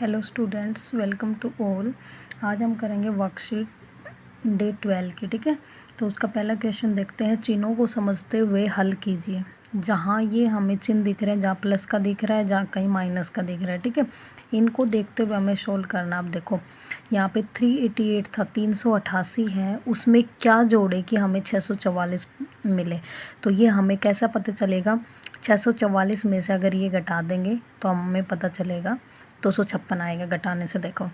Hello students, welcome to all. आज हम करेंगे वर्कशीट डे 12 की। ठीक है, तो उसका पहला क्वेश्चन देखते हैं। चिन्हों को समझते हुए हल कीजिए। जहाँ ये हमें चिन्ह दिख रहे हैं, जहाँ प्लस का दिख रहा है, जहाँ कहीं माइनस का दिख रहा है, ठीक है, इनको देखते हुए हमें सोल्व करना। आप देखो यहाँ पे 388 था, 388 है, उसमें क्या जोड़े कि हमें 644 मिले। तो ये हमें कैसा पता चलेगा? 644 में से अगर ये घटा देंगे तो हमें पता चलेगा 256 आएगा घटाने से। देखो,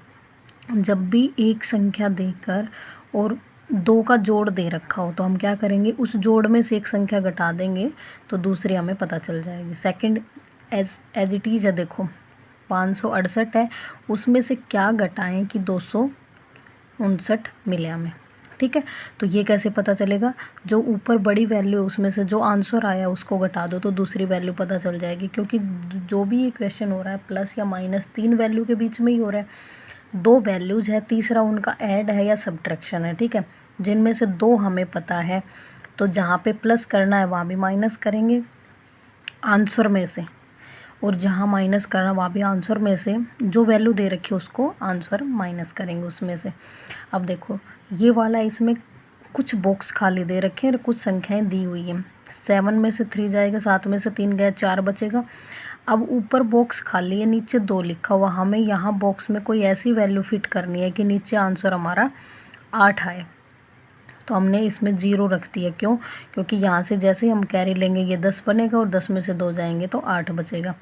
जब भी एक संख्या देकर और दो का जोड़ दे रखा हो तो हम क्या करेंगे, उस जोड़ में से एक संख्या घटा देंगे तो दूसरी हमें पता चल जाएगी। सेकंड एज इट इज़ है। देखो 568 है, उसमें से क्या घटाएं कि 259 मिले हमें। ठीक है, तो ये कैसे पता चलेगा? जो ऊपर बड़ी वैल्यू है उसमें से जो आंसर आया उसको घटा दो तो दूसरी वैल्यू पता चल जाएगी। क्योंकि जो भी ये क्वेश्चन हो रहा है प्लस या माइनस 3 वैल्यू के बीच में ही हो रहा है। 2 वैल्यूज़ है, तीसरा उनका ऐड है या सब्ट्रैक्शन है। ठीक है, जिनमें से 2 हमें पता है तो जहाँ पे प्लस करना है वहाँ भी माइनस करेंगे आंसर में से, और जहाँ माइनस करना वहाँ भी आंसर में से जो वैल्यू दे रखी है उसको आंसर माइनस करेंगे उसमें से। अब देखो ये वाला, इसमें कुछ बॉक्स खाली दे रखे हैं और कुछ संख्याएं दी हुई हैं। 7 में से 3 जाएगा, 7 में से 3 गया, 4 बचेगा। अब ऊपर बॉक्स खाली है, नीचे 2 लिखा हुआ, हमें यहाँ बॉक्स में कोई ऐसी वैल्यू फिट करनी है कि नीचे आंसर हमारा 8 आए। तो हमने इसमें 0 रख दिया। क्यों? क्योंकि यहाँ से जैसे ही हम कैरी लेंगे ये 10 बनेगा और 10 में से 2 जाएंगे तो 8 बचेगा।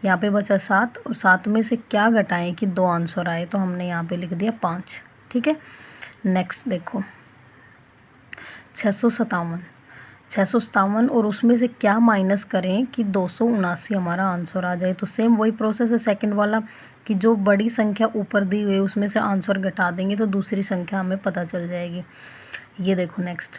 यहाँ पे बचा 7, और 7 में से क्या घटाएं कि 2 आंसर आए, तो हमने यहाँ पे लिख दिया 5। ठीक है, नेक्स्ट देखो 657 और उसमें से क्या माइनस करें कि 279 हमारा आंसर आ जाए। तो सेम वही प्रोसेस है सेकंड वाला कि जो बड़ी संख्या ऊपर दी हुई है उसमें से आंसर घटा देंगे तो दूसरी संख्या हमें पता चल जाएगी। ये देखो नेक्स्ट,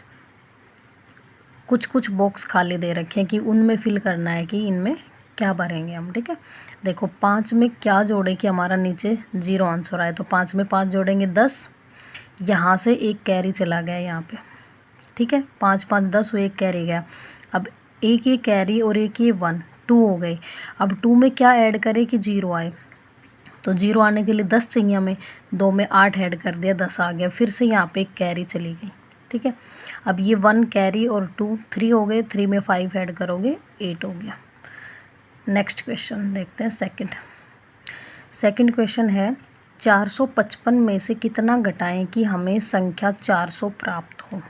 कुछ बॉक्स खाली दे रखे हैं कि उनमें फिल करना है कि इनमें क्या भरेंगे हम। ठीक है, देखो 5 में क्या जोड़े कि हमारा नीचे 0 आंसर आए। तो 5 में 5 जोड़ेंगे 10, यहाँ से एक कैरी चला गया यहाँ पे। ठीक है, 5 5 10 हुए, एक कैरी गया। अब एक ये कैरी और एक ये 1, 2 हो गए। अब 2 में क्या ऐड करें कि 0 आए, तो 0 आने के लिए 10 चाहिए हमें। 2 में 8 ऐड कर दिया, 10 आ गया। फिर से यहाँ पे एक कैरी चली गई। ठीक है, अब ये 1 कैरी और 2 3 हो गए, 3 में 5 ऐड करोगे 8 हो गया। नेक्स्ट क्वेश्चन देखते हैं। सेकंड क्वेश्चन है 455 में से कितना घटाएं कि हमें संख्या 400 प्राप्त हो।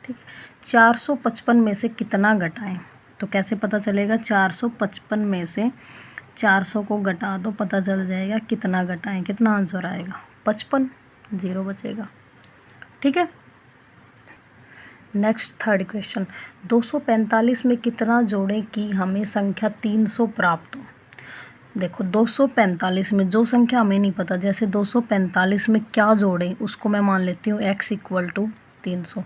ठीक है, 455 में से कितना घटाएं, तो कैसे पता चलेगा? 455 में से 400 को घटा दो, पता चल जाएगा कितना घटाएं, कितना आंसर आएगा 55, 0 बचेगा। ठीक है, नेक्स्ट थर्ड क्वेश्चन 245 में कितना जोड़ें कि हमें संख्या 300 प्राप्त हो। देखो 245 में जो संख्या हमें नहीं पता, जैसे 245 में क्या जोड़ें उसको मैं मान लेती हूँ x = 300,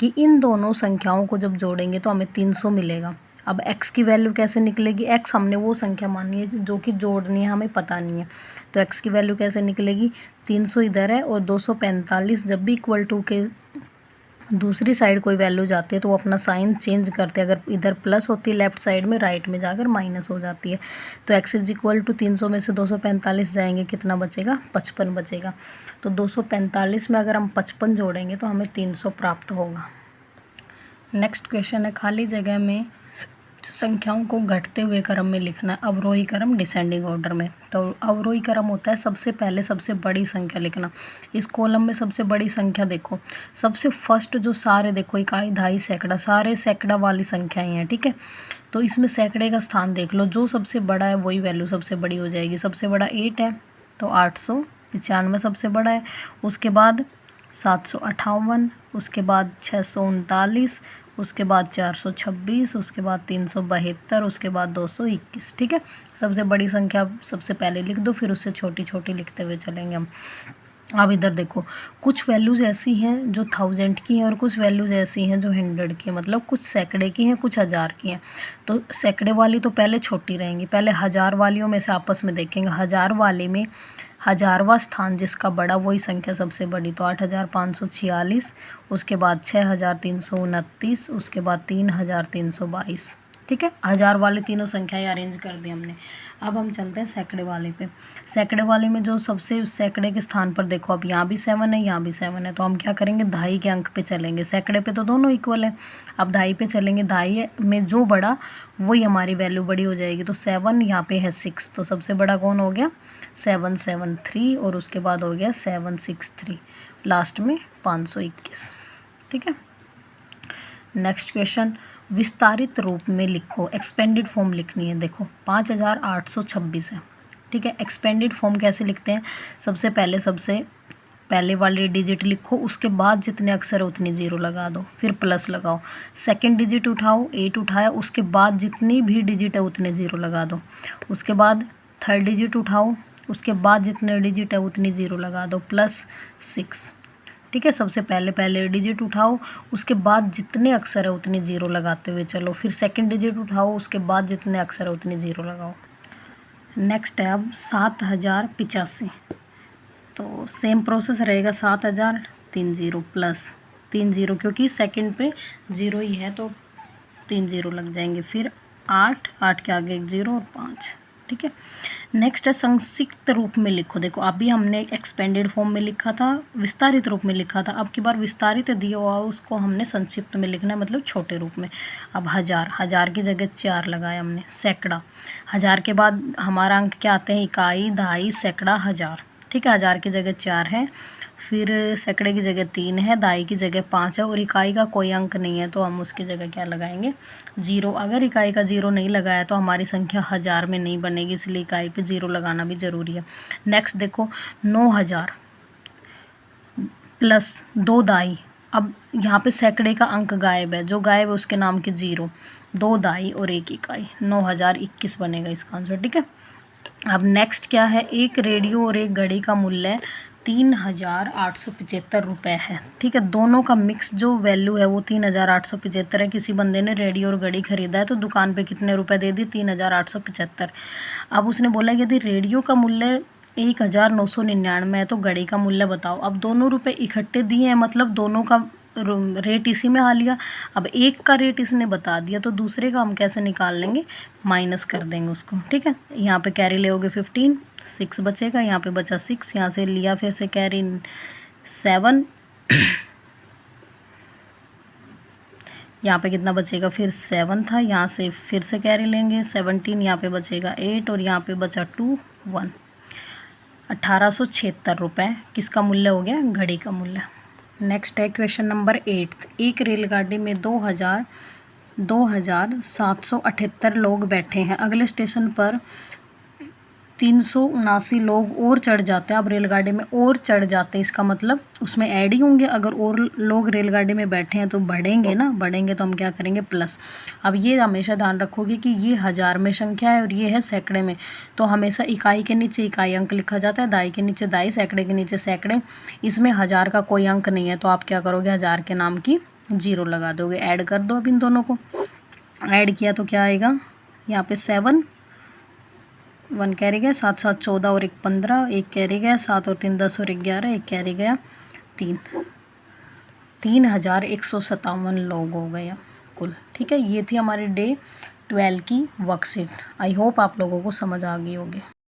कि इन दोनों संख्याओं को जब जोड़ेंगे तो हमें 300 मिलेगा। अब x की वैल्यू कैसे निकलेगी? x हमने वो संख्या मानी है जो कि जोड़नी है, हमें पता नहीं है, तो x की वैल्यू कैसे निकलेगी? 300 इधर है और 245 जब भी = के दूसरी साइड कोई वैल्यू जाती है तो वो अपना साइन चेंज करते हैं। अगर इधर प्लस होती है लेफ़्ट साइड में, राइट में जाकर माइनस हो जाती है। तो x = 300 में से 245 जाएंगे, कितना बचेगा? 55 बचेगा। तो 245 में अगर हम 55 जोड़ेंगे तो हमें 300 प्राप्त होगा। नेक्स्ट क्वेश्चन है खाली जगह में संख्याओं को घटते हुए क्रम में लिखना है, अवरोही क्रम डिसेंडिंग ऑर्डर में। तो अवरोही क्रम होता है सबसे पहले सबसे बड़ी संख्या लिखना। इस कॉलम में सबसे बड़ी संख्या देखो, सबसे फर्स्ट जो सारे देखो इकाई, दहाई, सैकड़ा, सारे सैकड़ा वाली संख्याएं हैं। ठीक है, तो इसमें सैकड़े का स्थान देख लो, जो सबसे बड़ा है वही वैल्यू सबसे बड़ी हो जाएगी। सबसे बड़ा 8 है तो 895 सबसे बड़ा है। उसके बाद 758, उसके बाद 639, उसके बाद 426, उसके बाद 372, उसके बाद 221। ठीक है, सबसे बड़ी संख्या सबसे पहले लिख दो, फिर उससे छोटी छोटी लिखते हुए चलेंगे हम। अब इधर देखो कुछ वैल्यूज़ ऐसी हैं जो 1000 की हैं और कुछ वैल्यूज़ ऐसी हैं जो 100 की हैं, मतलब कुछ सैकड़े की हैं, कुछ हज़ार की हैं। तो सैकड़े वाली तो पहले छोटी रहेंगी, पहले हज़ार वालियों में से आपस में देखेंगे। हज़ार वाले में हज़ारवा स्थान जिसका बड़ा वही संख्या सबसे बड़ी, तो 8546, उसके बाद 6329, उसके बाद 3322। ठीक है, 1000 वाले तीनों संख्याएं अरेंज कर दी हमने। अब हम चलते हैं सैकड़े वाले पे। सैकड़े वाले में जो सबसे सैकड़े के स्थान पर देखो, अब यहाँ भी 7 है, यहाँ भी 7 है, तो हम क्या करेंगे, दहाई के अंक पे चलेंगे। सैकड़े पे तो दोनों इक्वल है, अब दहाई पे चलेंगे। दहाई में जो बड़ा वही हमारी वैल्यू बड़ी हो जाएगी। तो 7 यहाँ पे है 6, तो सबसे बड़ा कौन हो गया, 773, और उसके बाद हो गया 763, लास्ट में 521। ठीक है, नेक्स्ट क्वेश्चन, विस्तारित रूप में लिखो। एक्सपेंडेड फॉर्म लिखनी है। देखो 5826 है। ठीक है, एक्सपेंडेड फॉर्म कैसे लिखते हैं, सबसे पहले वाले डिजिट लिखो, उसके बाद जितने अक्षर है उतनी जीरो लगा दो, फिर प्लस लगाओ। सेकंड डिजिट उठाओ, 8 उठाया, उसके बाद जितनी भी डिजिट है उतने जीरो लगा दो। उसके बाद थर्ड डिजिट उठाओ, उसके बाद जितने डिजिट है उतनी जीरो लगा दो, +6। ठीक है, सबसे पहले डिजिट उठाओ, उसके बाद जितने अक्षर है उतनी जीरो लगाते हुए चलो। फिर सेकंड डिजिट उठाओ, उसके बाद जितने अक्षर है उतनी जीरो लगाओ। नेक्स्ट है अब 7085। तो सेम प्रोसेस रहेगा, 7000 3 0 प्लस 3 0, क्योंकि सेकंड पे 0 ही है तो 3 0 लग जाएंगे। फिर 8 के आगे 1 0 और 5। ठीक है, नेक्स्ट है संक्षिप्त रूप में लिखो। देखो अभी हमने एक्सपेंडेड फॉर्म में लिखा था, विस्तारित रूप में लिखा था, अब की बार विस्तारित दिया हुआ उसको हमने संक्षिप्त में लिखना है, मतलब छोटे रूप में। अब 1000 की जगह 4 लगाया हमने। सैकड़ा, 1000 के बाद हमारा अंक क्या आते हैं, इकाई, दहाई, सैकड़ा, 1000। ठीक है, 1000 की जगह 4 है, फिर सैकड़े की जगह 3 है, दहाई की जगह 5 है, और इकाई का कोई अंक नहीं है तो हम उसकी जगह क्या लगाएंगे, 0। अगर इकाई का 0 नहीं लगाया तो हमारी संख्या 1000 में नहीं बनेगी, इसलिए इकाई पे 0 लगाना भी ज़रूरी है। नेक्स्ट देखो 9000 प्लस 2 दहाई। अब यहाँ पे सैकड़े का अंक गायब है, जो गायब है उसके नाम के 0, 2 दहाई और 1 इकाई, 9021 बनेगा इसका आंसर। ठीक है, अब नेक्स्ट क्या है, एक रेडियो और एक घड़ी का मूल्य 3875 रुपये है। ठीक है, दोनों का मिक्स जो वैल्यू है वो 3875 है। किसी बंदे ने रेडियो और घड़ी खरीदा है तो दुकान पे कितने रुपए दे दिए, 3875। अब उसने बोला यदि रेडियो का मूल्य 1999 है तो घड़ी का मूल्य बताओ। अब दोनों रुपए इकट्ठे दिए हैं, मतलब दोनों का रेट इसी में आ लिया। अब एक का रेट इसने बता दिया तो दूसरे का हम कैसे निकाल लेंगे, माइनस कर देंगे उसको। ठीक है, यहाँ पे कैरी ले 15, 6 बचेगा, यहाँ पे बचा 6, यहाँ से लिया फिर से कैरी 7, यहाँ पे कितना बचेगा, फिर 7 था, यहाँ से फिर से कैरी लेंगे 17, यहाँ पे बचेगा 8 और यहाँ पे बचा 2 1। 1876 रुपये किसका मूल्य हो गया, घड़ी का मूल्य। नेक्स्ट है क्वेश्चन नंबर 8। एक रेलगाड़ी में 2778 लोग बैठे हैं, अगले स्टेशन पर 379 लोग और चढ़ जाते हैं। अब रेलगाड़ी में और चढ़ जाते हैं, इसका मतलब उसमें ऐड ही होंगे। अगर और लोग रेलगाड़ी में बैठे हैं तो बढ़ेंगे ना, बढ़ेंगे तो हम क्या करेंगे, प्लस। अब ये हमेशा ध्यान रखोगे कि ये 1000 में संख्या है और ये है सैकड़े में, तो हमेशा इकाई के नीचे इकाई अंक लिखा जाता है, दहाई के नीचे दहाई, सैकड़े के नीचे सैकड़े। इसमें 1000 का कोई अंक नहीं है तो आप क्या करोगे, 1000 के नाम की 0 लगा दोगे। ऐड कर दो अब इन दोनों को, ऐड किया तो क्या आएगा, यहाँ पे 7, 1 कैरी गया, 7 7 14 और 1 15, 1 कैरी गया, 7 और 3 10 और 1 11, 1 कैरी गया 3, 3157 लोग हो गए कुल। ठीक है, ये थी हमारी डे 12 की वर्कशीट। आई होप आप लोगों को समझ आ गई होगी।